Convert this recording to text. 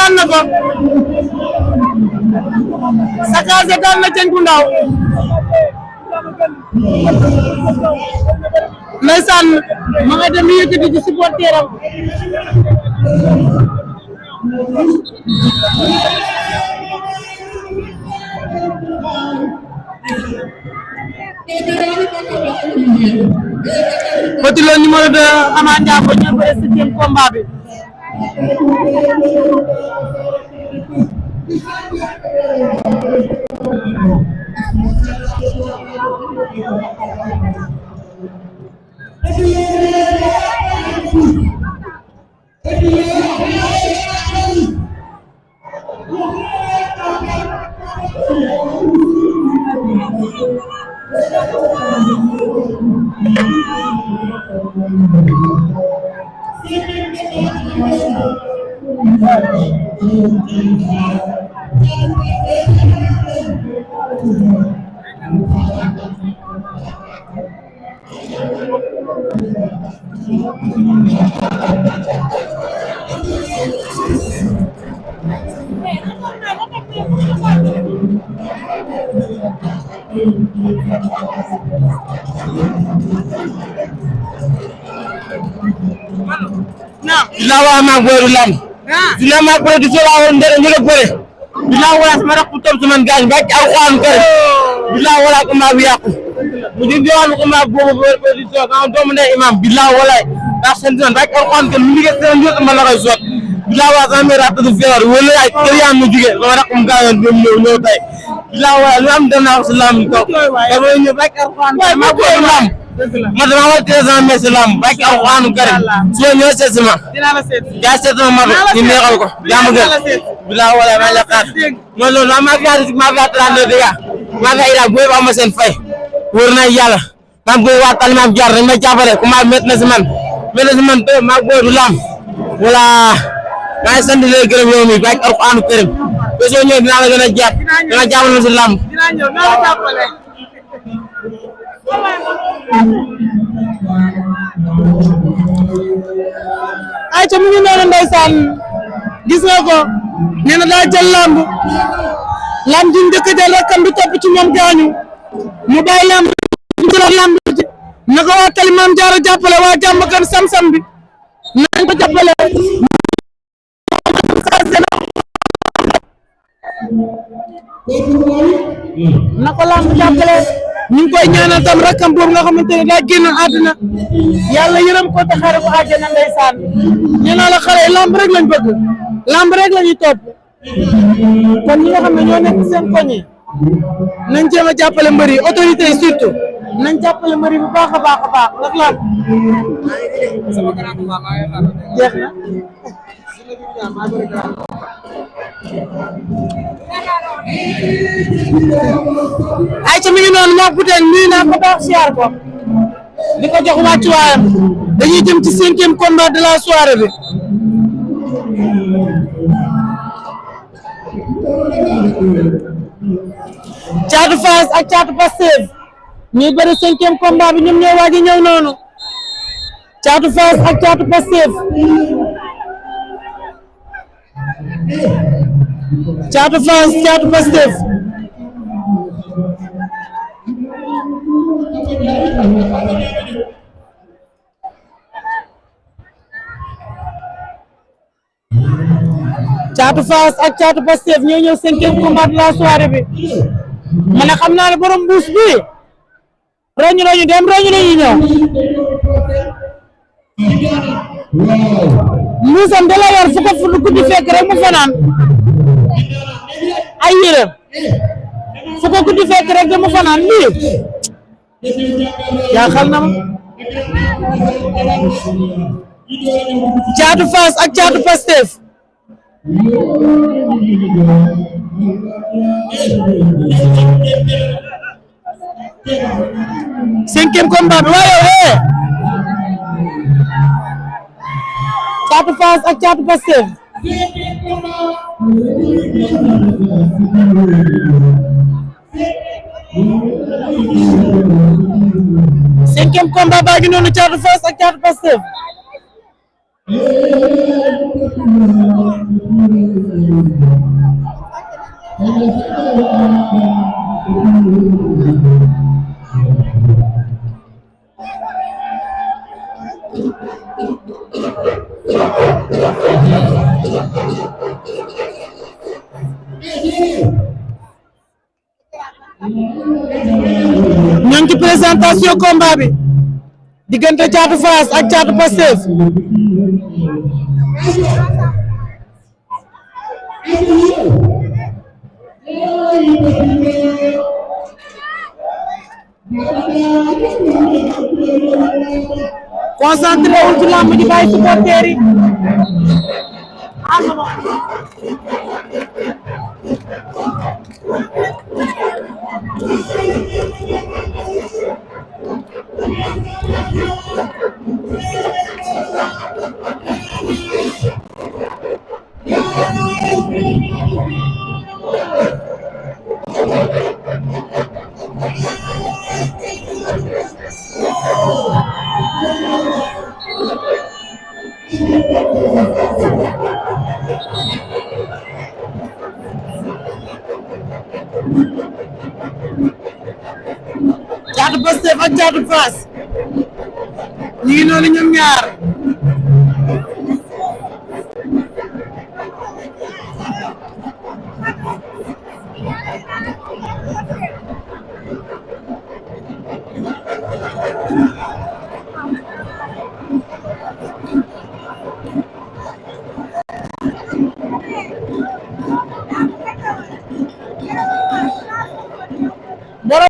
daan na ko Sakaase daan na Dieng bu Ndaw ndeysaan ma nga dem yëkkati ci supporteram Petit Lo numéro 2 Ama Ndiago ñoo bëre 7e combat bi Dina wa ma goru lam dina ma ko di so la won ndere ñu la gore dina wala sama rakku top man gañ ba ci alquran ko dina wala ko ma bi yaqku mu di jowan ko ma bobu ko di so ka do mu ne imam billahi wala da sen don ba ci alquran ko mi ngi sen ñu ma la koy sot billahi wa sama rat du feewar wala ay këriyam mu jige sama rakkum gañon dem ñew tay billahi wala lu am dem na islam ko da ñu ba ci alquran ma ko imam ma dama wal 300 mes lam ba ci alquran karim so ñoo sesima dina la seet ya seetuma ma ñu neexal ko jaamu gën billahi wala ma la xaar mo lo ma ga 32 diga ma ga ila boy ba ma sen fay wor na yalla ma boy watal ma jaar ma jappale ko ma met na ci man to ma boy du lam wala ma sant le gërëm yow mi ba ci alquran karim be so ñëw dina la gëna japp dina jappal na ci lam dina ñëw na la jappale ay ca mu ngi noonu ndeysaan gis nga ko nee na daa jël lamb ji njëkk jël rakkam bi topp ci moom gaañu mu bàyyi lamb jël lamb ji na ko waa Tali Maam Jaara jàppale waa jàmm gën sam-sam bi nañ ko jàppale na ko lamb jàppale ñu ngi koy ñaanal tam rakkam boobu nga xamante ne daa génn àdduna yàlla yërëm ko te xare ko àjjana ndeysaan ñu naa la xale lamb rek lañ bëgg lamb rek la ñuy topp kon ñi nga xam ne ñoo nekk seen koñ yi nañ jéem a jàppale mbër yi autorité yi surtout nañ jàppale mbër yi bu baax a baax a baax ndax lamb jeex na ay ca mi ngi noonu moo buteen nuyu naa ko baax siyaar ko di ko jox wàccuwaayam dañuy jëm ci 5e combat de la soirée bi Thiatou Fass ak Thiatou Pastef ñuy bëri 5e combat bi ñoom ñoo waaj a ñëw noonu Thiatou Fass ak Thiatou Pastef Thiatou Fass Thiatou Pastef Thiatou Fass ak Thiatou Pastef ñoo ñëw 5e combat de la soirée bi ma ne xam naa ne borom mbuus bi roñu roñu dem roñu roñu ñëw mbuusam da la yor fu ko fu guddi fekk rek mu fanaan ay yéreem fu ko guddi fekk rek mu fanaan lii yaa xal na ma Thiatou Fass ak Thiatou Pastef 5e combat bi waaye Thiatou Fass ak Thiatou Pastef 5e combat baa ngi noonu Thiatou Fass ak Thiatou Pastef ñoo ngi ci présentation combat bi diggante Thiatou Fass ak Thiatou Pastef concentré wul ci lamb ji bàyyi supporter yi Thiatou Pastef ak Thiatou Fass ñu ngi noonu ñoom ñaar